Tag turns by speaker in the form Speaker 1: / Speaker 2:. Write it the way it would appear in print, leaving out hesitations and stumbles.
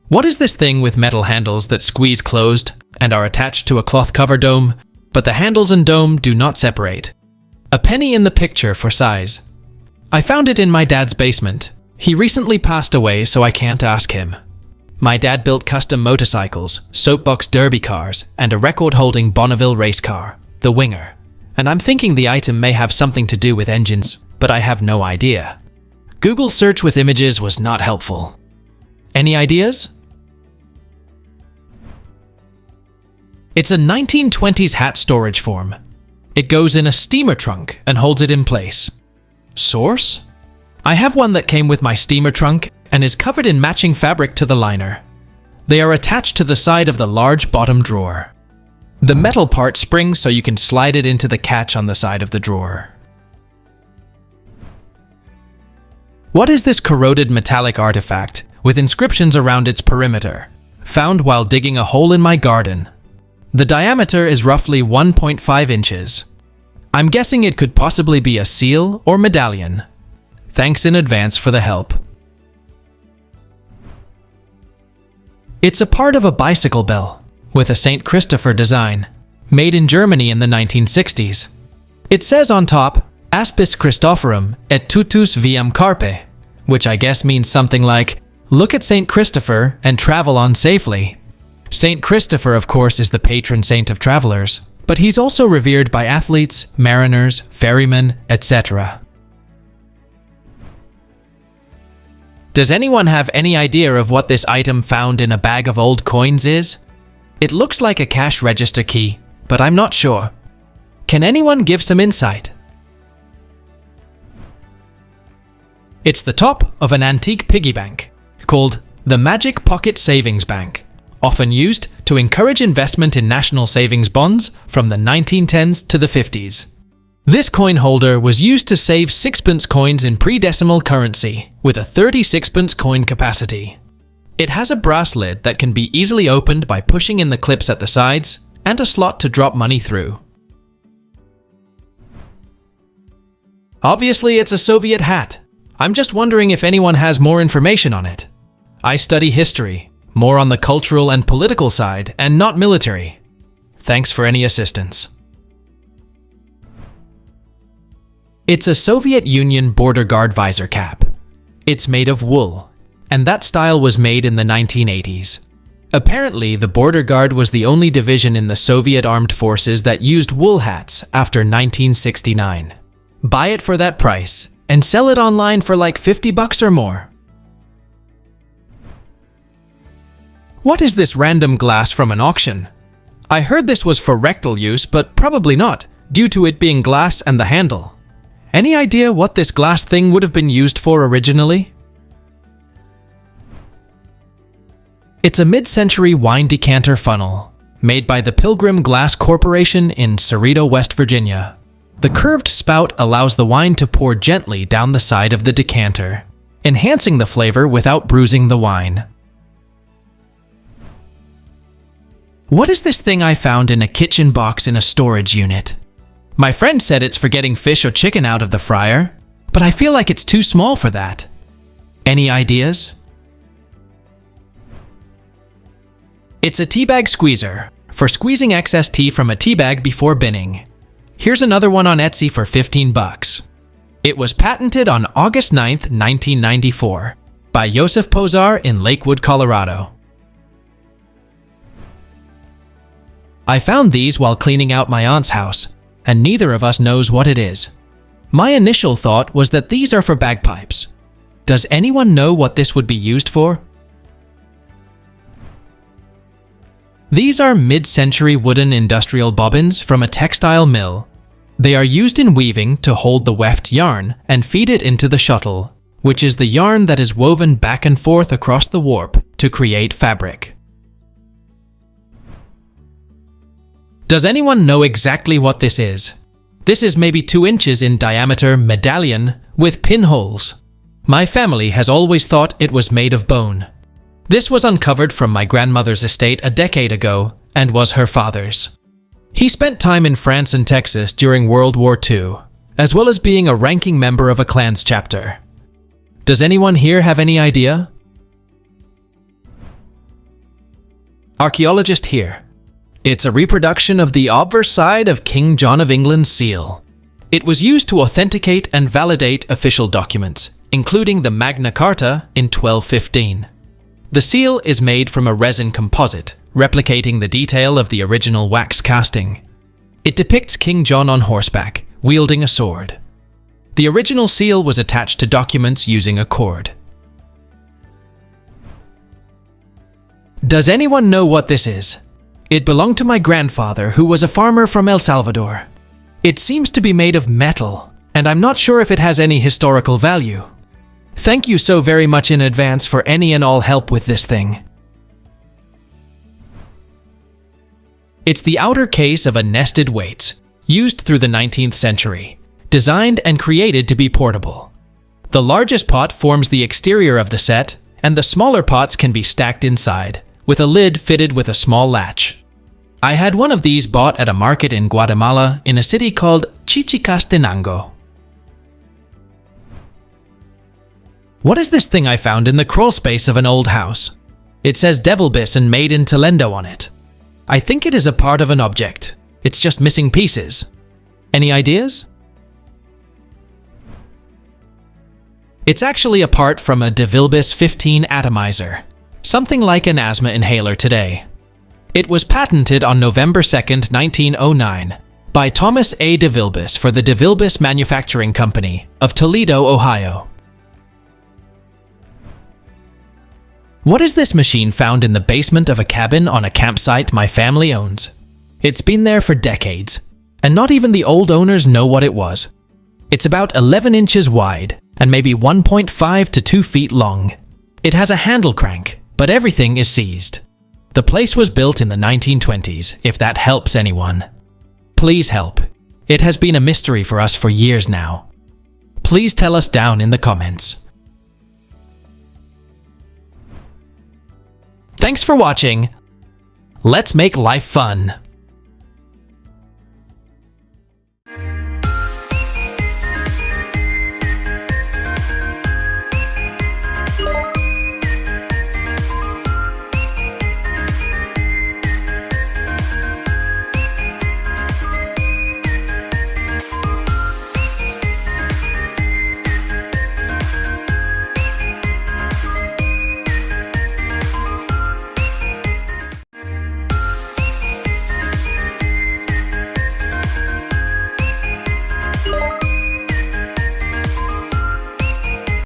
Speaker 1: What is this thing with metal handles that squeeze closed and are attached to a cloth cover dome, but the handles and dome do not separate? A penny in the picture for size. I found it in my dad's basement. He recently passed away, so I can't ask him. My dad built custom motorcycles, soapbox derby cars, and a record-holding Bonneville race car, the Winger. And I'm thinking the item may have something to do with engines, but I have no idea. Google search with images was not helpful. Any ideas? It's a 1920s hat storage form. It goes in a steamer trunk and holds it in place. Source? I have one that came with my steamer trunk and is covered in matching fabric to the liner. They are attached to the side of the large bottom drawer. The metal part springs so you can slide it into the catch on the side of the drawer. What is this corroded metallic artifact with inscriptions around its perimeter, found while digging a hole in my garden? The diameter is roughly 1.5 inches. I'm guessing it could possibly be a seal or medallion. Thanks in advance for the help. It's a part of a bicycle bell with a St. Christopher design, made in Germany in the 1960s. It says on top, Aspis Christophorum et tutus viam carpe, which I guess means something like, look at St. Christopher and travel on safely. St. Christopher, of course, is the patron saint of travelers, but he's also revered by athletes, mariners, ferrymen, etc. Does anyone have any idea of what this item found in a bag of old coins is? It looks like a cash register key, but I'm not sure. Can anyone give some insight? It's the top of an antique piggy bank called the Magic Pocket Savings Bank, often used to encourage investment in national savings bonds from the 1910s to the 50s. This coin holder was used to save sixpence coins in pre-decimal currency with a 36-pence coin capacity. It has a brass lid that can be easily opened by pushing in the clips at the sides and a slot to drop money through. Obviously, it's a Soviet hat. I'm just wondering if anyone has more information on it. I study history, more on the cultural and political side and not military. Thanks for any assistance. It's a Soviet Union border guard visor cap. It's made of wool, and that style was made in the 1980s. Apparently, the border guard was the only division in the Soviet armed forces that used wool hats after 1969. Buy it for that price and sell it online for like $50 or more. What is this random glass from an auction? I heard this was for rectal use, but probably not, due to it being glass and the handle. Any idea what this glass thing would have been used for originally? It's a mid-century wine decanter funnel, made by the Pilgrim Glass Corporation in Cerrito, West Virginia. The curved spout allows the wine to pour gently down the side of the decanter, enhancing the flavor without bruising the wine. What is this thing I found in a kitchen box in a storage unit? My friend said it's for getting fish or chicken out of the fryer, but I feel like it's too small for that. Any ideas? It's a teabag squeezer, for squeezing excess tea from a teabag before binning. Here's another one on Etsy for $15. It was patented on August 9th, 1994, by Josef Pozar in Lakewood, Colorado. I found these while cleaning out my aunt's house, and neither of us knows what it is. My initial thought was that these are for bagpipes. Does anyone know what this would be used for? These are mid-century wooden industrial bobbins from a textile mill. They are used in weaving to hold the weft yarn and feed it into the shuttle, which is the yarn that is woven back and forth across the warp to create fabric. Does anyone know exactly what this is? This is maybe 2 inches in diameter medallion with pinholes. My family has always thought it was made of bone. This was uncovered from my grandmother's estate a decade ago and was her father's. He spent time in France and Texas during World War II, as well as being a ranking member of a clan's chapter. Does anyone here have any idea? Archaeologist here. It's a reproduction of the obverse side of King John of England's seal. It was used to authenticate and validate official documents, including the Magna Carta in 1215. The seal is made from a resin composite, replicating the detail of the original wax casting. It depicts King John on horseback, wielding a sword. The original seal was attached to documents using a cord. Does anyone know what this is? It belonged to my grandfather, who was a farmer from El Salvador. It seems to be made of metal, and I'm not sure if it has any historical value. Thank you so very much in advance for any and all help with this thing. It's the outer case of a nested weights, used through the 19th century, designed and created to be portable. The largest pot forms the exterior of the set, and the smaller pots can be stacked inside, with a lid fitted with a small latch. I had one of these bought at a market in Guatemala in a city called Chichicastenango. What is this thing I found in the crawl space of an old house? It says Devilbiss and Made in Toledo on it. I think it is a part of an object. It's just missing pieces. Any ideas? It's actually a part from a Devilbiss 15 atomizer, something like an asthma inhaler today. It was patented on November 2nd, 1909, by Thomas A. DeVilbiss for the DeVilbiss Manufacturing Company of Toledo, Ohio. What is this machine found in the basement of a cabin on a campsite my family owns? It's been there for decades, and not even the old owners know what it was. It's about 11 inches wide and maybe 1.5 to 2 feet long. It has a handle crank, but everything is seized. The place was built in the 1920s, if that helps anyone. Please help. It has been a mystery for us for years now. Please tell us down in the comments. Thanks for watching. Let's make life fun.